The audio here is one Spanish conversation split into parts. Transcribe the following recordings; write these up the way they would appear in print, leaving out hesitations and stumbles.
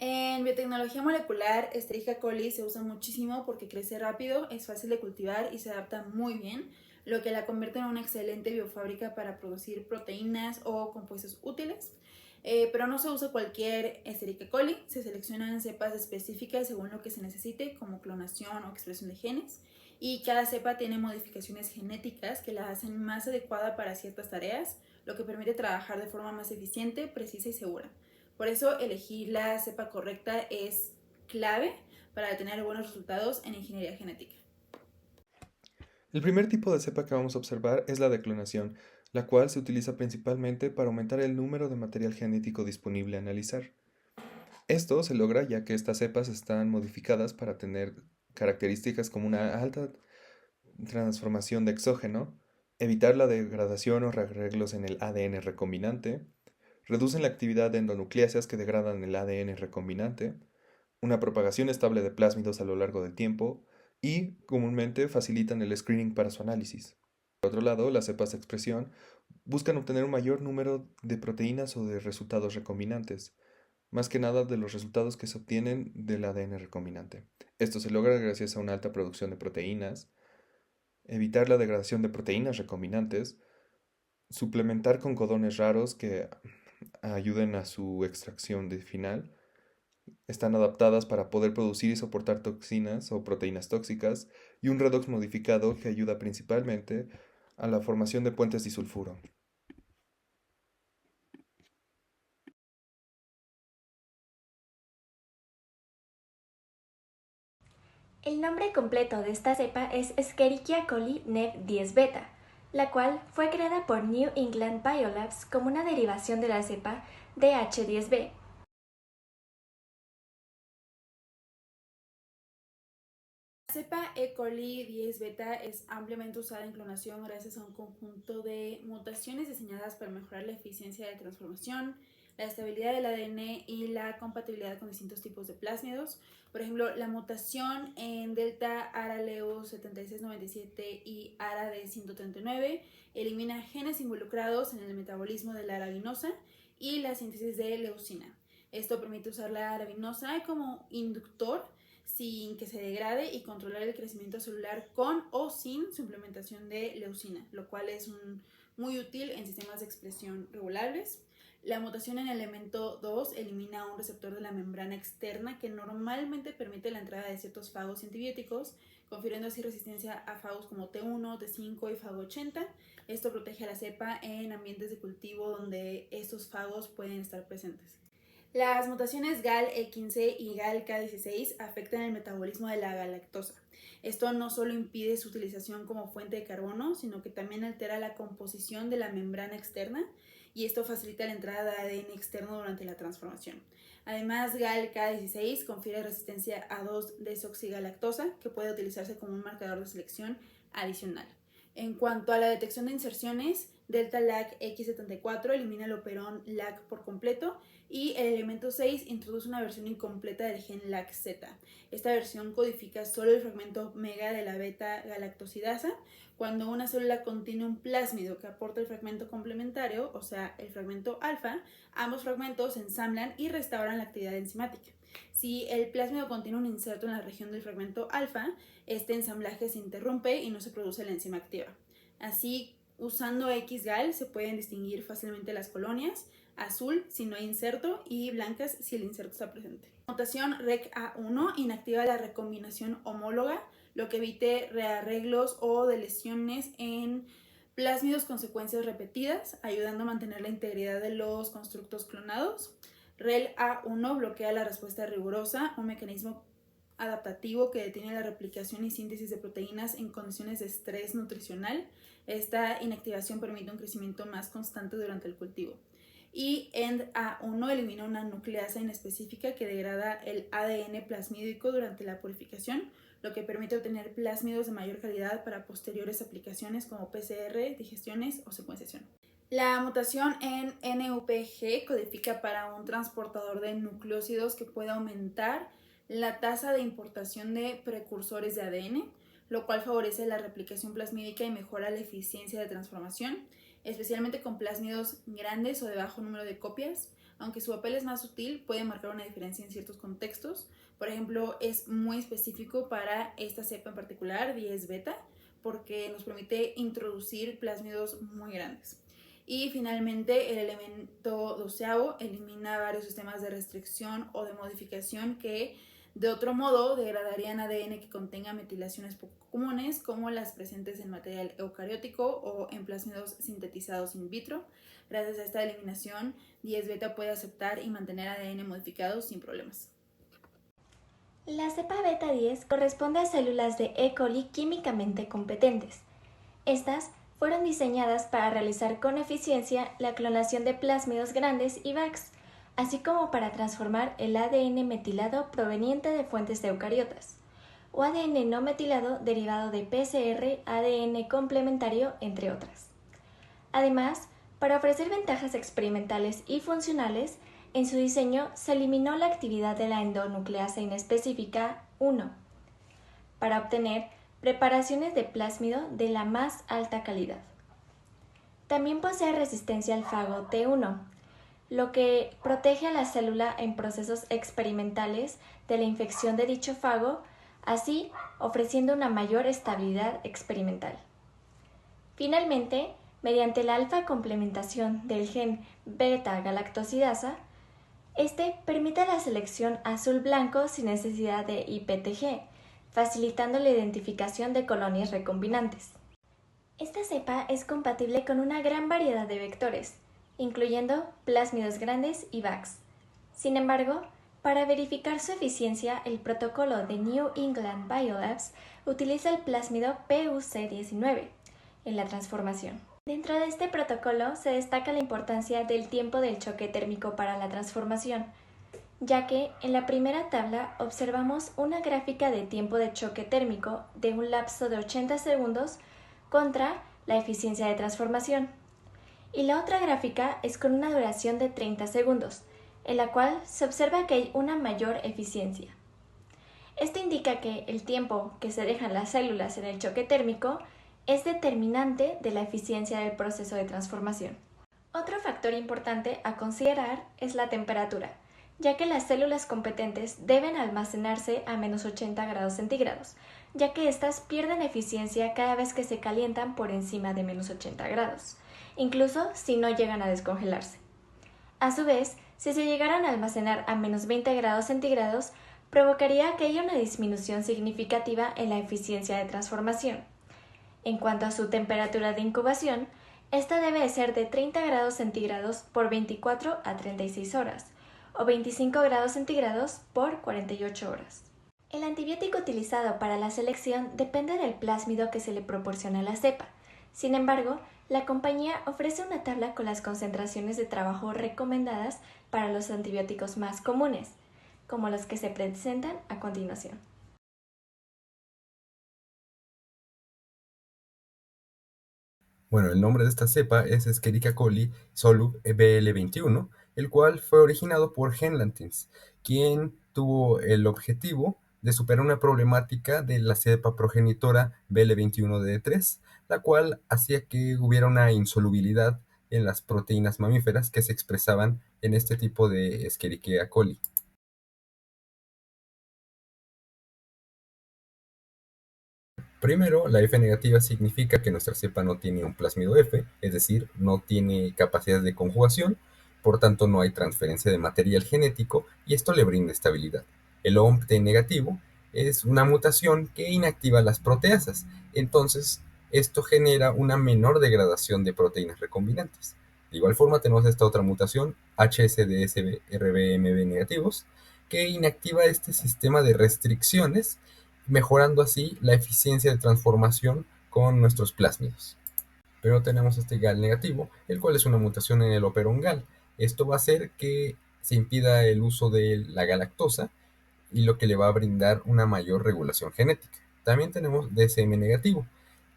En biotecnología molecular, Escherichia coli se usa muchísimo porque crece rápido, es fácil de cultivar y se adapta muy bien, lo que la convierte en una excelente biofábrica para producir proteínas o compuestos útiles. Pero no se usa cualquier Escherichia coli, se seleccionan cepas específicas según lo que se necesite, como clonación o expresión de genes, y cada cepa tiene modificaciones genéticas que la hacen más adecuada para ciertas tareas, lo que permite trabajar de forma más eficiente, precisa y segura. Por eso elegir la cepa correcta es clave para tener buenos resultados en ingeniería genética. El primer tipo de cepa que vamos a observar es la de clonación, la cual se utiliza principalmente para aumentar el número de material genético disponible a analizar. Esto se logra ya que estas cepas están modificadas para tener características como una alta transformación de exógeno, evitar la degradación o rearreglos en el ADN recombinante, reducen la actividad de endonucleasas que degradan el ADN recombinante, una propagación estable de plásmidos a lo largo del tiempo y comúnmente facilitan el screening para su análisis. Por otro lado, las cepas de expresión buscan obtener un mayor número de proteínas o de resultados recombinantes, más que nada de los resultados que se obtienen del ADN recombinante. Esto se logra gracias a una alta producción de proteínas, evitar la degradación de proteínas recombinantes, suplementar con codones raros que ayuden a su extracción de final. Están adaptadas para poder producir y soportar toxinas o proteínas tóxicas y un redox modificado que ayuda principalmente a la formación de puentes disulfuro. El nombre completo de esta cepa es Escherichia coli Nev 10 beta, la cual fue creada por New England Biolabs como una derivación de la cepa DH10B. La cepa E. coli 10 beta es ampliamente usada en clonación gracias a un conjunto de mutaciones diseñadas para mejorar la eficiencia de transformación, la estabilidad del ADN y la compatibilidad con distintos tipos de plásmidos. Por ejemplo, la mutación en delta ARA-LEO 7697 y ARA-D 139 elimina genes involucrados en el metabolismo de la arabinosa y la síntesis de leucina. Esto permite usar la arabinosa como inductor sin que se degrade y controlar el crecimiento celular con o sin suplementación de leucina, lo cual es muy útil en sistemas de expresión regulables. La mutación en el elemento 2 elimina un receptor de la membrana externa que normalmente permite la entrada de ciertos fagos y antibióticos, confiriendo así resistencia a fagos como T1, T5 y fago 80. Esto protege a la cepa en ambientes de cultivo donde estos fagos pueden estar presentes. Las mutaciones GAL-E15 y GAL-K16 afectan el metabolismo de la galactosa. Esto no solo impide su utilización como fuente de carbono, sino que también altera la composición de la membrana externa y esto facilita la entrada de ADN externo durante la transformación. Además, GAL-K16 confiere resistencia a 2-desoxigalactosa, que puede utilizarse como un marcador de selección adicional. En cuanto a la detección de inserciones, Delta LAC X74 elimina el operón LAC por completo y el elemento 6 introduce una versión incompleta del gen LAC-Z. Esta versión codifica solo el fragmento omega de la beta-galactosidasa. Cuando una célula contiene un plásmido que aporta el fragmento complementario, o sea, el fragmento alfa, ambos fragmentos se ensamblan y restauran la actividad enzimática. Si el plásmido contiene un inserto en la región del fragmento alfa, este ensamblaje se interrumpe y no se produce la enzima activa. Así, usando XGAL se pueden distinguir fácilmente las colonias, azul si no hay inserto y blancas si el inserto está presente. La mutación REC-A1 inactiva la recombinación homóloga, lo que evite rearreglos o de lesiones en plásmidos con secuencias repetidas, ayudando a mantener la integridad de los constructos clonados. REL-A1 bloquea la respuesta rigurosa, un mecanismo adaptativo que detiene la replicación y síntesis de proteínas en condiciones de estrés nutricional. Esta inactivación permite un crecimiento más constante durante el cultivo. Y END-A1 elimina una nucleasa inespecífica que degrada el ADN plasmídico durante la purificación, lo que permite obtener plásmidos de mayor calidad para posteriores aplicaciones como PCR, digestiones o secuenciación. La mutación en NUPG codifica para un transportador de nucleósidos que puede aumentar la tasa de importación de precursores de ADN, lo cual favorece la replicación plasmídica y mejora la eficiencia de transformación, especialmente con plásmidos grandes o de bajo número de copias, Aunque su papel es más sutil, puede marcar una diferencia en ciertos contextos. Por ejemplo, es muy específico para esta cepa en particular, 10 beta, porque nos permite introducir plásmidos muy grandes. Y finalmente, el elemento doceavo elimina varios sistemas de restricción o de modificación que de otro modo degradarían ADN que contenga metilaciones poco comunes, como las presentes en material eucariótico o en plásmidos sintetizados in vitro. Gracias a esta eliminación, 10 beta puede aceptar y mantener ADN modificado sin problemas. La cepa beta 10 corresponde a células de E. coli químicamente competentes. Estas fueron diseñadas para realizar con eficiencia la clonación de plásmidos grandes y VACs, así como para transformar el ADN metilado proveniente de fuentes de eucariotas, o ADN no metilado derivado de PCR, ADN complementario, entre otras. Además, para ofrecer ventajas experimentales y funcionales, en su diseño se eliminó la actividad de la endonucleasa inespecífica 1 para obtener preparaciones de plásmido de la más alta calidad. También posee resistencia al fago T1, lo que protege a la célula en procesos experimentales de la infección de dicho fago, así ofreciendo una mayor estabilidad experimental. Finalmente, mediante la alfa complementación del gen beta-galactosidasa, este permite la selección azul-blanco sin necesidad de IPTG, facilitando la identificación de colonias recombinantes. Esta cepa es compatible con una gran variedad de vectores, incluyendo plásmidos grandes y VACs. Sin embargo, para verificar su eficiencia, el protocolo de New England Biolabs utiliza el plásmido PUC19 en la transformación. Dentro de este protocolo se destaca la importancia del tiempo del choque térmico para la transformación, ya que en la primera tabla observamos una gráfica de tiempo de choque térmico de un lapso de 80 segundos contra la eficiencia de transformación, y la otra gráfica es con una duración de 30 segundos, en la cual se observa que hay una mayor eficiencia. Esto indica que el tiempo que se dejan las células en el choque térmico es determinante de la eficiencia del proceso de transformación. Otro factor importante a considerar es la temperatura, ya que las células competentes deben almacenarse a menos 80 grados centígrados, ya que éstas pierden eficiencia cada vez que se calientan por encima de menos 80 grados, incluso si no llegan a descongelarse. A su vez, si se llegaran a almacenar a menos 20 grados centígrados, provocaría que haya una disminución significativa en la eficiencia de transformación. En cuanto a su temperatura de incubación, esta debe ser de 30 grados centígrados por 24 a 36 horas, o 25 grados centígrados por 48 horas. El antibiótico utilizado para la selección depende del plásmido que se le proporciona a la cepa. Sin embargo, la compañía ofrece una tabla con las concentraciones de trabajo recomendadas para los antibióticos más comunes, como los que se presentan a continuación. Bueno, el nombre de esta cepa es Escherichia coli Solub BL21, el cual fue originado por Genlantins, quien tuvo el objetivo de superar una problemática de la cepa progenitora BL21D3, la cual hacía que hubiera una insolubilidad en las proteínas mamíferas que se expresaban en este tipo de Escherichia coli. Primero, la F negativa significa que nuestra cepa no tiene un plásmido F, es decir, no tiene capacidad de conjugación, por tanto no hay transferencia de material genético y esto le brinda estabilidad. El OMP negativo es una mutación que inactiva las proteasas, entonces esto genera una menor degradación de proteínas recombinantes. De igual forma tenemos esta otra mutación, HSDSRBMB negativos, que inactiva este sistema de restricciones, mejorando así la eficiencia de transformación con nuestros plásmidos. Pero tenemos este GAL negativo, el cual es una mutación en el operón GAL. Esto va a hacer que se impida el uso de la galactosa y lo que le va a brindar una mayor regulación genética. También tenemos DSM negativo,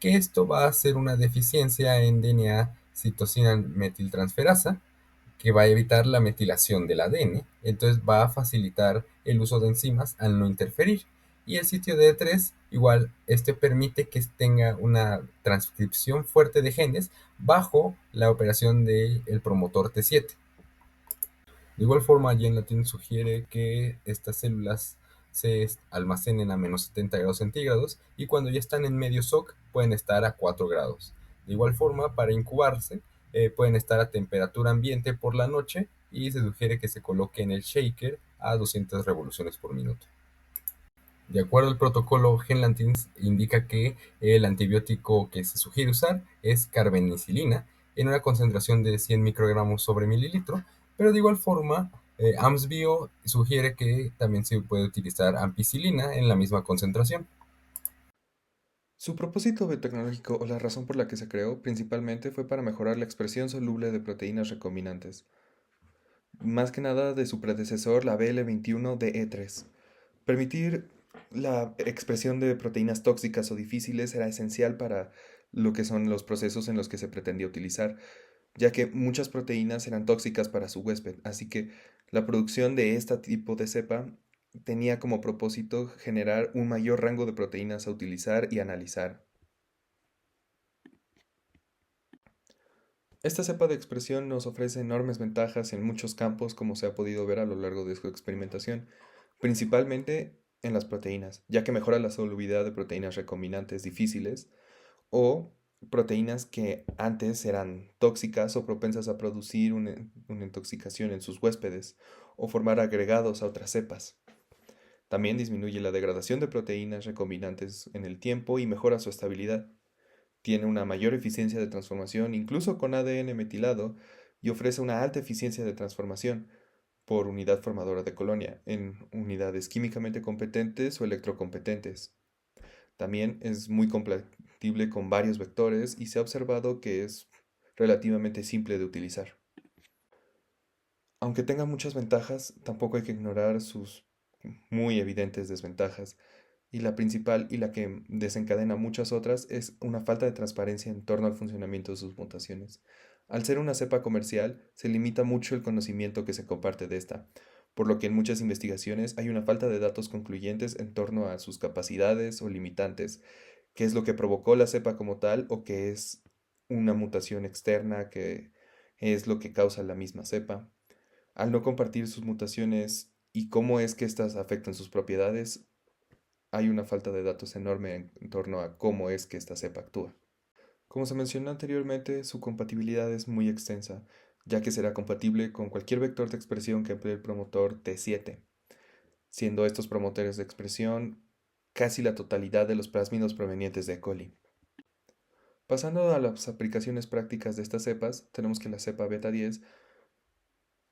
que esto va a hacer una deficiencia en DNA citosina metiltransferasa, que va a evitar la metilación del ADN, entonces va a facilitar el uso de enzimas al no interferir. Y el sitio D3, igual, este permite que tenga una transcripción fuerte de genes bajo la operación del promotor T7. De igual forma, Genlatin sugiere que estas células se almacenen a menos 70 grados centígrados y cuando ya están en medio SOC pueden estar a 4 grados. De igual forma, para incubarse, pueden estar a temperatura ambiente por la noche y se sugiere que se coloque en el shaker a 200 revoluciones por minuto. De acuerdo al protocolo, Genlantins indica que el antibiótico que se sugiere usar es carbenicilina en una concentración de 100 microgramos sobre mililitro, pero de igual forma, AMSBio sugiere que también se puede utilizar ampicilina en la misma concentración. Su propósito biotecnológico o la razón por la que se creó principalmente fue para mejorar la expresión soluble de proteínas recombinantes, más que nada de su predecesor, la BL21-DE3. Permitir la expresión de proteínas tóxicas o difíciles era esencial para lo que son los procesos en los que se pretendía utilizar, ya que muchas proteínas eran tóxicas para su huésped, así que la producción de este tipo de cepa tenía como propósito generar un mayor rango de proteínas a utilizar y analizar. Esta cepa de expresión nos ofrece enormes ventajas en muchos campos, como se ha podido ver a lo largo de su experimentación, principalmente en las proteínas, ya que mejora la solubilidad de proteínas recombinantes difíciles o proteínas que antes eran tóxicas o propensas a producir una intoxicación en sus huéspedes o formar agregados a otras cepas. También disminuye la degradación de proteínas recombinantes en el tiempo y mejora su estabilidad. Tiene una mayor eficiencia de transformación incluso con ADN metilado y ofrece una alta eficiencia de transformación por unidad formadora de colonia en unidades químicamente competentes o electrocompetentes. También es muy compatible con varios vectores y se ha observado que es relativamente simple de utilizar. Aunque tenga muchas ventajas, tampoco hay que ignorar sus muy evidentes desventajas. Y la principal y la que desencadena muchas otras es una falta de transparencia en torno al funcionamiento de sus mutaciones. Al ser una cepa comercial, se limita mucho el conocimiento que se comparte de esta, por lo que en muchas investigaciones hay una falta de datos concluyentes en torno a sus capacidades o limitantes, qué es lo que provocó la cepa como tal o qué es una mutación externa que es lo que causa la misma cepa. Al no compartir sus mutaciones y cómo es que éstas afectan sus propiedades, hay una falta de datos enorme en torno a cómo es que esta cepa actúa. Como se mencionó anteriormente, su compatibilidad es muy extensa, ya que será compatible con cualquier vector de expresión que emplee el promotor T7, siendo estos promotores de expresión casi la totalidad de los plásmidos provenientes de E. coli. Pasando a las aplicaciones prácticas de estas cepas, tenemos que la cepa beta 10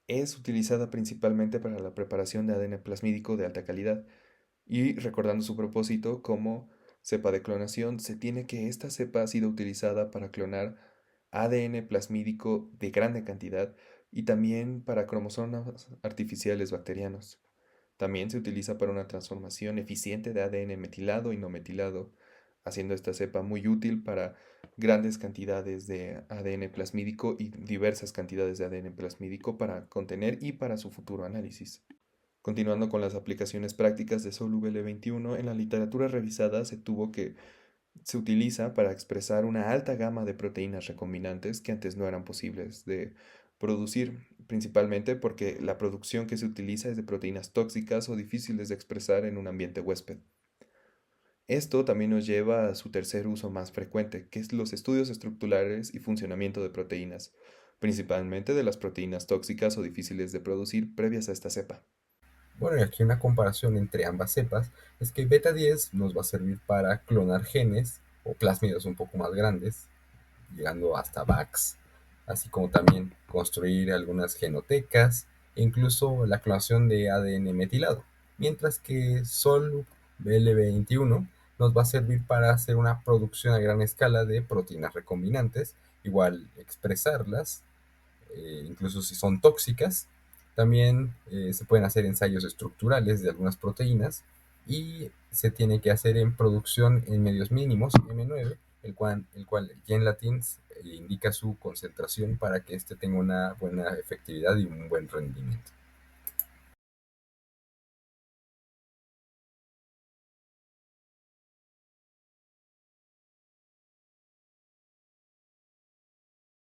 es utilizada principalmente para la preparación de ADN plasmídico de alta calidad, y recordando su propósito como cepa de clonación, se tiene que esta cepa ha sido utilizada para clonar ADN plasmídico de grande cantidad y también para cromosomas artificiales bacterianos. También se utiliza para una transformación eficiente de ADN metilado y no metilado, haciendo esta cepa muy útil para grandes cantidades de ADN plasmídico y diversas cantidades de ADN plasmídico para contener y para su futuro análisis. Continuando con las aplicaciones prácticas de SOLU-BL21, en la literatura revisada se utiliza para expresar una alta gama de proteínas recombinantes que antes no eran posibles de producir, principalmente porque la producción que se utiliza es de proteínas tóxicas o difíciles de expresar en un ambiente huésped. Esto también nos lleva a su tercer uso más frecuente, que es los estudios estructurales y funcionamiento de proteínas, principalmente de las proteínas tóxicas o difíciles de producir previas a esta cepa. Bueno, y aquí una comparación entre ambas cepas es que beta 10 nos va a servir para clonar genes o plásmidos un poco más grandes, llegando hasta VACs, así como también construir algunas genotecas e incluso la clonación de ADN metilado, mientras que Sol BL21 nos va a servir para hacer una producción a gran escala de proteínas recombinantes, igual expresarlas, incluso si son tóxicas. También se pueden hacer ensayos estructurales de algunas proteínas y se tiene que hacer en producción en medios mínimos, M9, el cual GenLatin indica su concentración para que éste tenga una buena efectividad y un buen rendimiento.